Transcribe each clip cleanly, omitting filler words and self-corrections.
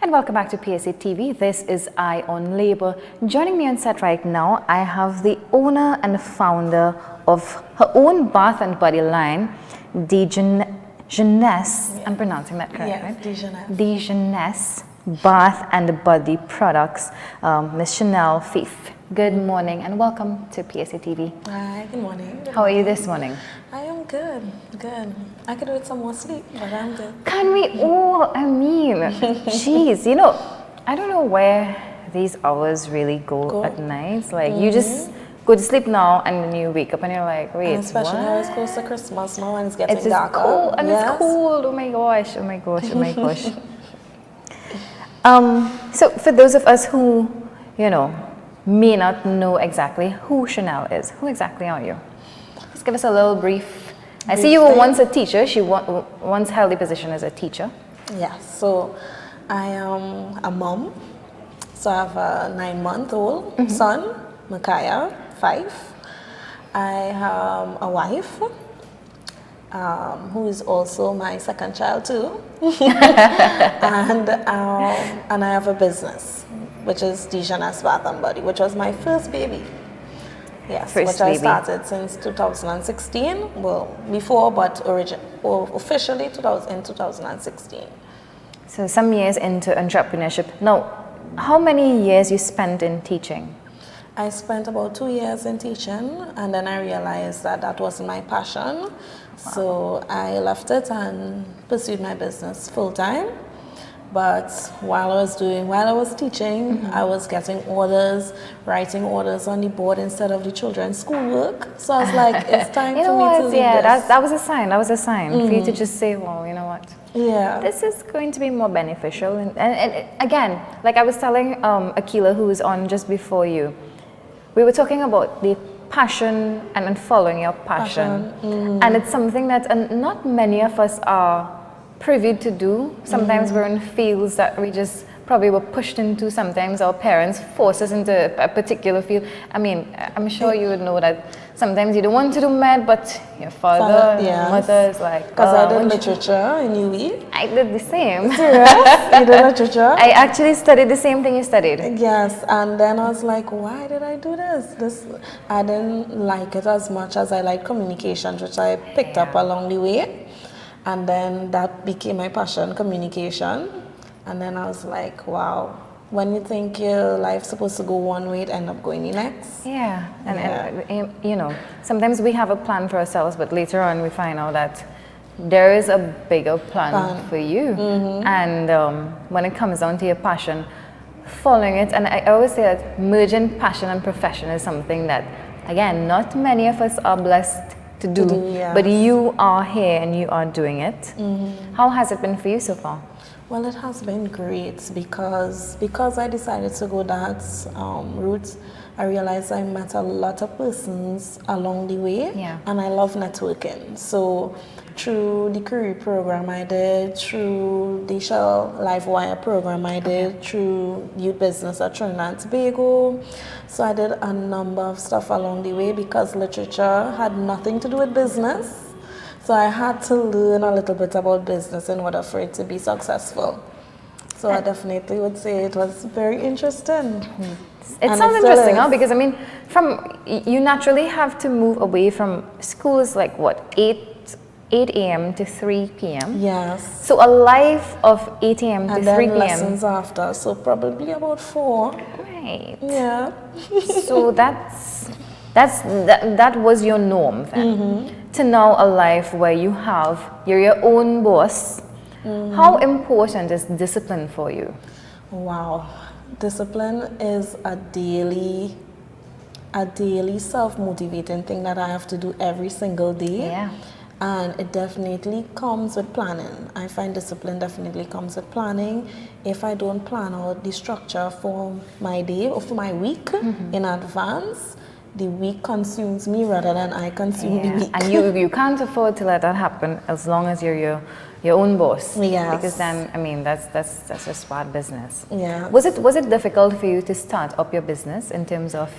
And welcome back to PSA TV. This is Eye on Labor. Joining me on set right now, I have the owner and founder of her own bath and body line, Jeunesse. I'm pronouncing that correct, right? Jeunesse bath and body products. Miss Shenelle, Fife. Good morning and welcome to PSA TV. Hi, good morning. How are you this morning? I am good. I could do with some more sleep, but I'm good. Can we all? Jeez, I don't know where these hours really go at night. Like, you just go to sleep now and then you wake up and you're like, wait, and especially now it's close to Christmas now and it's getting darker. Cold and it's cold. Oh my gosh. So for those of us who, may not know exactly who Shenelle is, who exactly are you? Just give us a little brief. I see you were once a teacher. She once held the position as a teacher. Yes, so I am a mom. So I have a 9-month-old son, Micaiah, Fife. I have a wife, who is also my second child too. and I have a business, which is Jeunesse Bath and Body, which was my first baby. Yes, which I started since 2016. Well, before, but officially in 2016. So some years into entrepreneurship. Now, how many years you spent in teaching? I spent about 2 years in teaching, and then I realized that that wasn't my passion. Wow. So I left it and pursued my business full time. But while I was teaching, I was getting orders, writing orders on the board instead of the children's schoolwork. So I was like, it's time for me to leave this. That was a sign. That was a sign for you to just say, well, you know what? Yeah. This is going to be more beneficial. And again, like I was telling Akila, who was on just before you, we were talking about the passion and following your passion. And it's something that not many of us are privy to do. Sometimes we're in fields that we just probably were pushed into. Sometimes our parents force us into a particular field. I mean, I'm sure you would know that sometimes you don't want to do med, but your father and mother is like, because I did literature in UE. I did the same. Serious? You did literature? I actually studied the same thing you studied. Yes, and then I was like, why did I do this? I didn't like it as much as I liked communications, which I picked up along the way. And then that became my passion, communication. And then I was like, wow, when you think your life's supposed to go one way, it ends up going the next. Yeah, and sometimes we have a plan for ourselves, but later on we find out that there is a bigger plan for you. And when it comes down to your passion, following it, and I always say that merging passion and profession is something that, again, not many of us are blessed to do, but you are here and you are doing it. How has it been for you so far? Well, it has been great because I decided to go that route. I realized I met a lot of persons along the way, and I love networking. So through the career program I did, through the Shell Live Wire program I did, through youth business at Trinidad and Tobago. So I did a number of stuff along the way because literature had nothing to do with business. So I had to learn a little bit about business in order for it to be successful. So I definitely would say it was very interesting. It sounds interesting, huh? Because I mean, you naturally have to move away from schools like what, 8 a.m. to 3 p.m. Yes. So a life of 8 a.m. to 3 p.m. And lessons after, so probably about 4. Right. Yeah. So that was your norm then. To now a life where you're your own boss. How important is discipline for you? Wow. Discipline is a daily self-motivating thing that I have to do every single day. Yeah. And it definitely comes with planning. I find discipline definitely comes with planning. If I don't plan out the structure for my day or for my week in advance, the week consumes me rather than I consume the week. And you can't afford to let that happen as long as you're your own boss. Yes. Because then, I mean, that's a smart business. Yeah. Was it difficult for you to start up your business in terms of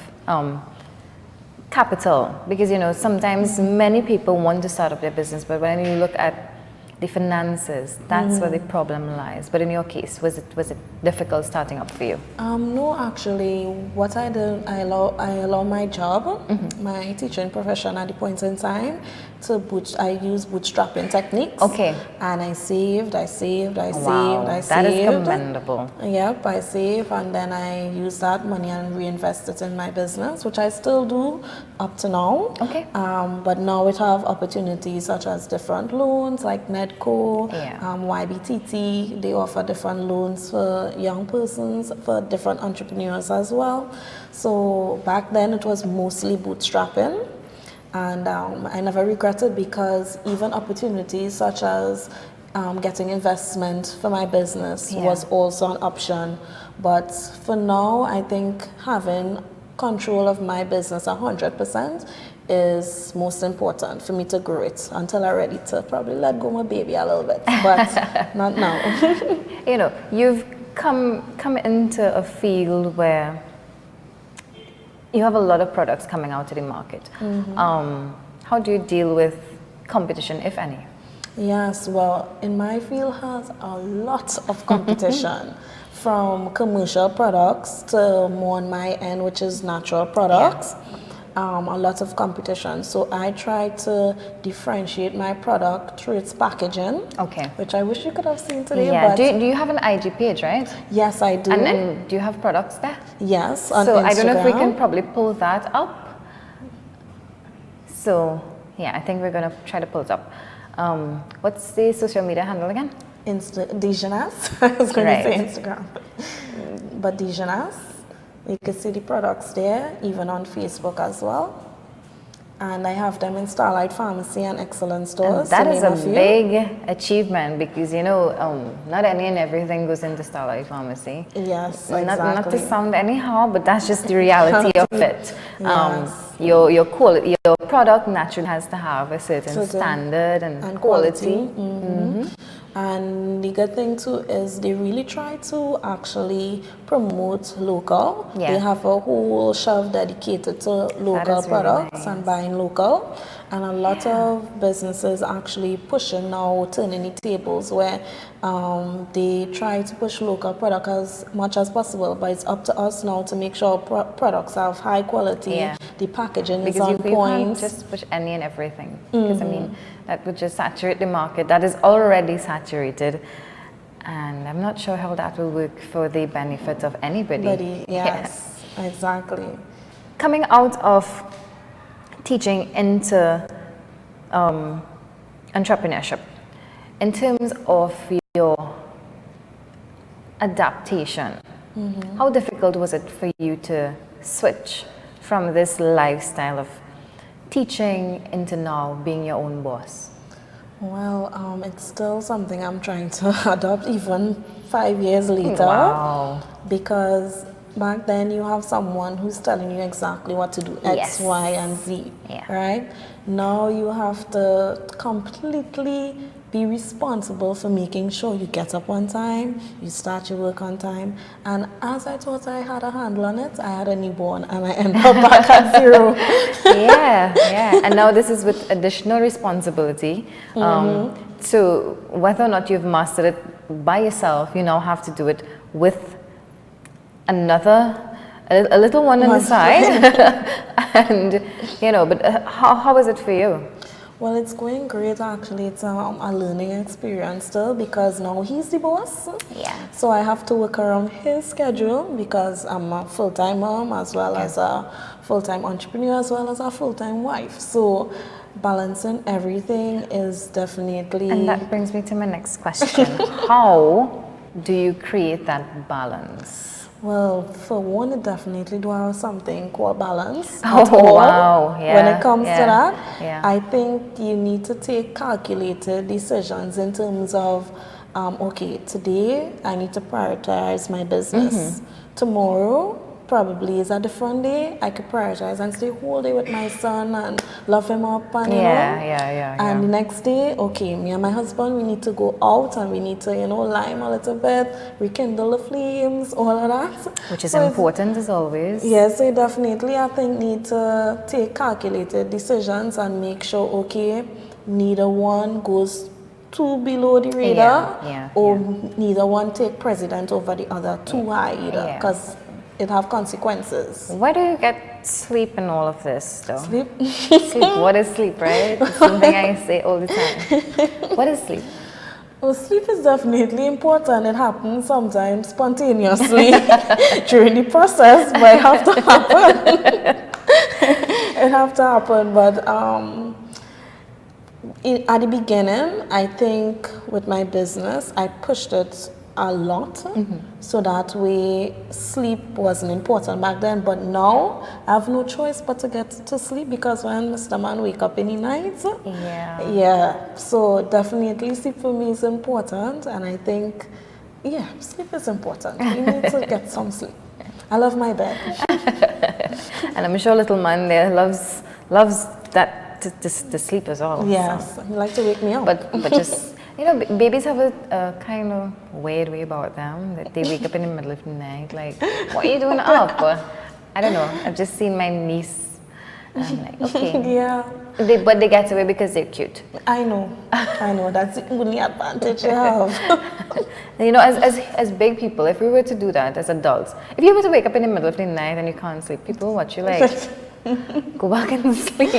capital? Because sometimes many people want to start up their business, but when you look at the finances, that's where the problem lies. But in your case, was it difficult starting up for you? No, actually, what I did, I allow my job, my teaching profession at the point in time I use bootstrapping techniques. Okay. And I saved, I saved. That is commendable. Yep, I save and then I use that money and reinvest it in my business, which I still do up to now. Okay. But now we have opportunities such as different loans like Nedco, YBTT. They offer different loans for young persons, for different entrepreneurs as well. So back then it was mostly bootstrapping. And I never regretted, because even opportunities such as getting investment for my business was also an option. But for now, I think having control of my business 100% is most important for me to grow it until I'm ready to probably let go my baby a little bit, but not now. You know, you've come into a field where you have a lot of products coming out to the market. How do you deal with competition, if any? Yes, well, in my field has a lot of competition, from commercial products to more on my end, which is natural products. A lot of competition. So I try to differentiate my product through its packaging. Okay. Which I wish you could have seen today. Yeah. But Do you have an IG page, right? Yes, I do. And do you have products there? Yes, on so Instagram. I don't know if we can probably pull that up. So yeah, I think we're gonna try to pull it up. What's the social media handle again? Jeunesse. I was going to say Instagram. But Jeunesse. You can see the products there, even on Facebook as well. And I have them in Starlight Pharmacy and Excellent Stores. And that is a big achievement, because you know, not any and everything goes into Starlight Pharmacy. Yes, exactly. exactly. Not to sound anyhow, but that's just the reality of it. Yes. Your quality, your product naturally has to have a certain standard and quality. And the good thing too is they really try to actually promote local. They have a whole shelf dedicated to local products and buying local. And a lot of businesses actually pushing now, turning the tables where they try to push local product as much as possible. But it's up to us now to make sure products have high quality. The packaging is on point. Because you can't just push any and everything. Because I mean, that would just saturate the market. That is already saturated. And I'm not sure how that will work for the benefit of anybody. Yes, exactly. Coming out of teaching into entrepreneurship, in terms of your adaptation, how difficult was it for you to switch from this lifestyle of teaching into now being your own boss? Well, it's still something I'm trying to adopt even 5 years later. Wow. Because back then you have someone who's telling you exactly what to do, X, Y, and Z, right? Now you have to completely be responsible for making sure you get up on time, you start your work on time. And as I thought I had a handle on it, I had a newborn and I ended up back at zero. And now this is with additional responsibility. So whether or not you've mastered it by yourself, you now have to do it with a little one on the side. And you know, but how is it for you? Well, it's going great actually. It's a learning experience still, because now he's the boss. So I have to work around his schedule, because I'm a full-time mom as well as a full-time entrepreneur as well as a full-time wife. So balancing everything is definitely... And that brings me to my next question. How do you create that balance? Well, for one, it definitely do have something called balance. Wow. When it comes to that, I think you need to take calculated decisions in terms of, okay, today I need to prioritize my business. Tomorrow probably is a different day. I could prioritize and stay whole day with my son and love him up and And the next day, okay, me and my husband, we need to go out and we need to, lime a little bit, rekindle the flames, all of that. Which is important as always. Yes, so definitely I think need to take calculated decisions and make sure, okay, neither one goes too below the radar, Yeah, or neither one take precedent over the other too high either, Yeah. because it have consequences. Where do you get sleep in all of this, though? Sleep? Sleep. What is sleep, right? It's something I say all the time. What is sleep? Well, sleep is definitely important. It happens sometimes spontaneously during the process, but it have to happen. It have to happen, but at the beginning, I think with my business, I pushed it a lot, so that way sleep wasn't important back then. But now I have no choice but to get to sleep, because when Mr. Man wake up in the night, so definitely sleep for me is important, and I think sleep is important. We need to get some sleep. I love my bed. And I'm sure little man there loves that to sleep as well. Yes, he likes to wake me up. But just, babies have a kind of weird way about them that they wake up in the middle of the night, like, what are you doing up? I don't know. I've just seen my niece. I'm like, okay. Yeah. But they get away because they're cute. I know. That's the only advantage you have. As big people, if we were to do that as adults, if you were to wake up in the middle of the night and you can't sleep, people watch you like, go back and sleep.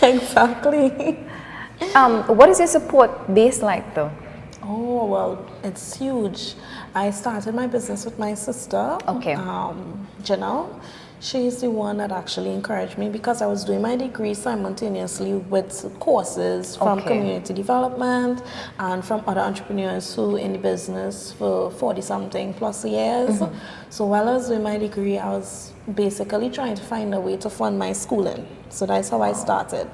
Exactly. What is your support base like, though? Oh, well, it's huge. I started my business with my sister, Jeunesse. She's the one that actually encouraged me, because I was doing my degree simultaneously with courses from community development and from other entrepreneurs who in the business for 40-something plus years. So while I was doing my degree, I was basically trying to find a way to fund my schooling. So that's how I started.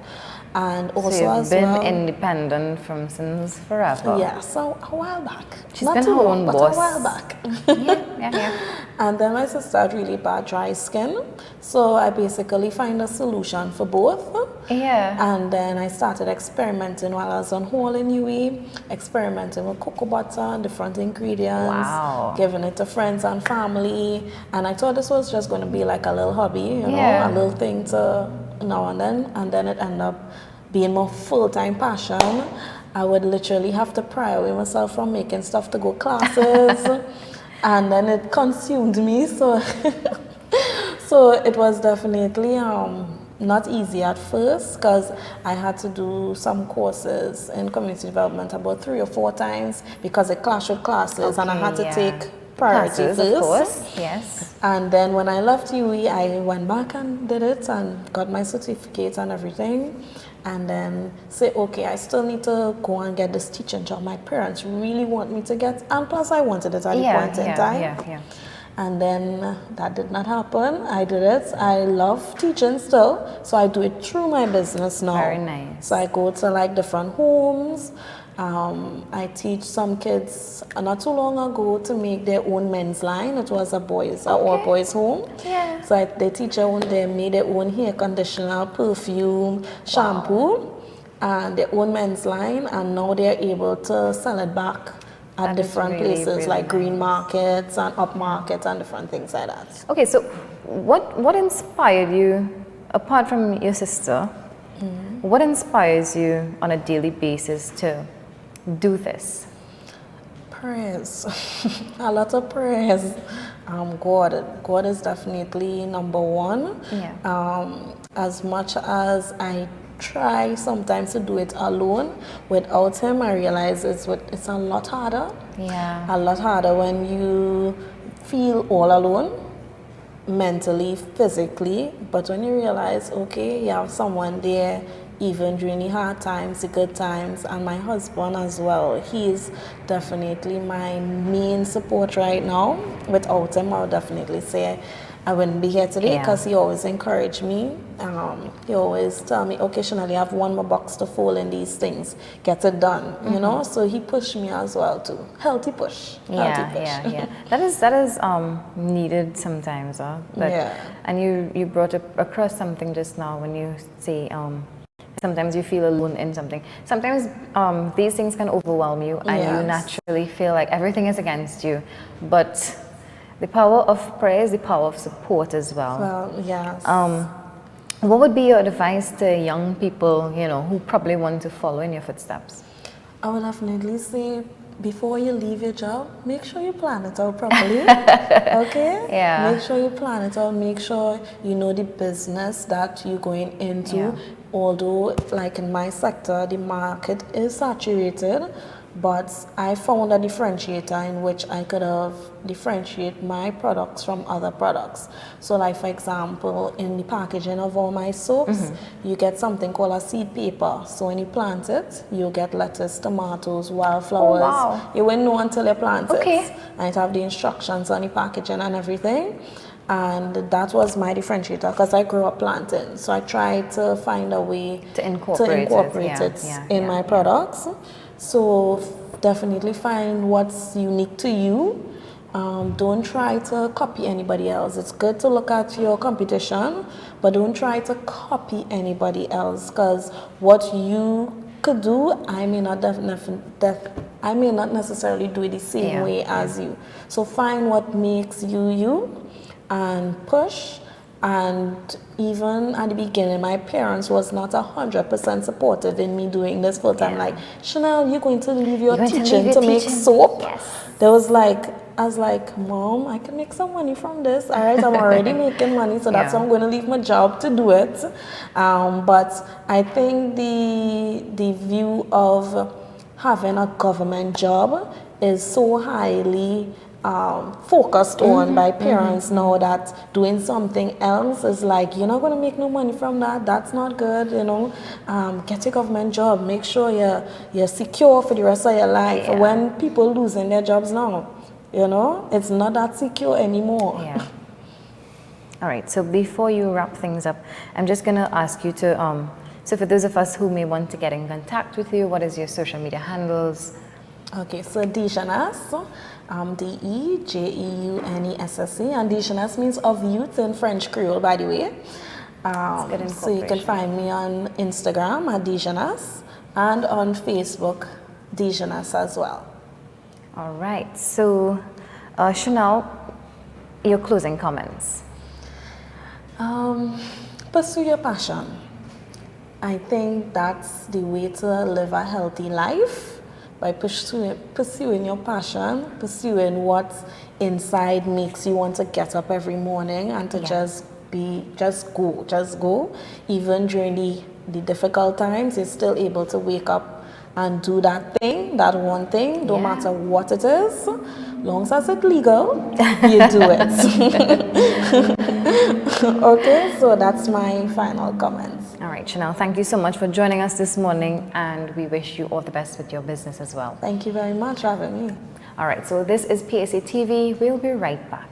And also, so you've been independent from since forever. Yeah, so a while back. She's Not been too her long, own but boss. a while back. Yeah. And then my sister had really bad dry skin, so I basically find a solution for both. Yeah. And then I started experimenting while I was on hold in UE, experimenting with cocoa butter and different ingredients, giving it to friends and family. And I thought this was just going to be like a little hobby, you know, a little thing to now and then it ended up being my full-time passion. I would literally have to pry away myself from making stuff to go classes, and then it consumed me. So it was definitely not easy at first, because I had to do some courses in community development about 3 or 4 times because it clashed with classes, and I had to take priority classes, first. Of course, yes. And then when I left UE, I went back and did it and got my certificate and everything. And then say, okay, I still need to go and get this teaching job. My parents really want me to get, and plus I wanted it at the point in time. Yeah. And then that did not happen. I did it. I love teaching still, so I do it through my business now. Very nice. So I go to like different homes. I teach some kids not too long ago to make their own men's line. It was an all boys home. Yeah. So they teach they made their own hair conditioner, perfume, shampoo, and their own men's line, and now they're able to sell it back at different places like green markets and up markets and different things like that. Okay, so what inspired you, apart from your sister, what inspires you on a daily basis to do this? Prayers. A lot of prayers. God is definitely number one. Yeah. As much as I try sometimes to do it alone, without him, I realize it's a lot harder. Yeah. A lot harder when you feel all alone, mentally, physically, but when you realize, okay, you have someone there, even during the hard times, the good times, and my husband as well. He's definitely my main support right now. Without him, I would definitely say I wouldn't be here today, because he always encouraged me. He always tell me, okay, Shenelle, you have one more box to fold in these things. Get it done, you know? So he pushed me as well too. Healthy push. Yeah. That is needed sometimes, And you brought across something just now when you say sometimes you feel alone in something. Sometimes these things can overwhelm you, and you naturally feel like everything is against you. But the power of prayer is the power of support as well. Well, yes. What would be your advice to young people, you know, who probably want to follow in your footsteps? I would definitely say, before you leave your job, make sure you plan it out properly. Okay? Yeah. Make sure you plan it out. Make sure you know the business that you're going into. Yeah. Although, like in my sector, the market is saturated, but I found a differentiator in which I could have differentiate my products from other products. So like, for example, in the packaging of all my soaps, you get something called a seed paper. So when you plant it, you get lettuce, tomatoes, wildflowers. Oh, wow. You won't know until you plant Okay. it. And it have the instructions on the packaging and everything. And that was my differentiator because I grew up planting. So I tried to find a way to incorporate it in my products. So definitely find what's unique to you. Don't try to copy anybody else. It's good to look at your competition, but don't try to copy anybody else, because what you could do, I may not necessarily do it the same way as you. So find what makes you you and push. And even at the beginning, my parents was not 100% supportive in me doing this full time. Like, Shenelle, you're going to leave your teaching to make soap? Yes. There was like, I was like, Mom, I can make some money from this. All right, I'm already making money, so that's why I'm going to leave my job to do it. But I think the view of having a government job is so highly focused on by parents now that doing something else is like, you're not going to make no money from that. That's not good, you know. Get a government job. Make sure you're secure for the rest of your life. Yeah. When people losing their jobs now, you know, it's not that secure anymore. Yeah. All right. So before you wrap things up, I'm just going to ask you to, so for those of us who may want to get in contact with you, what is your social media handles? Okay, so Jeunesse, DEJEUNESSE, and Jeunesse means of youth in French Creole, by the way. So you can find me on Instagram at Jeunesse and on Facebook, Jeunesse as well. All right. So, Shenelle, your closing comments. Pursue your passion. I think that's the way to live a healthy life. By pursuing your passion, pursuing what inside makes you want to get up every morning and to just go. Even during the difficult times, you're still able to wake up and do that thing, that one thing, no matter what it is. Long as it's legal, you do it. Okay, so that's my final comments. All right, Shenelle, thank you so much for joining us this morning, and we wish you all the best with your business as well. Thank you very much for having me. All right, so this is PSA TV. We'll be right back.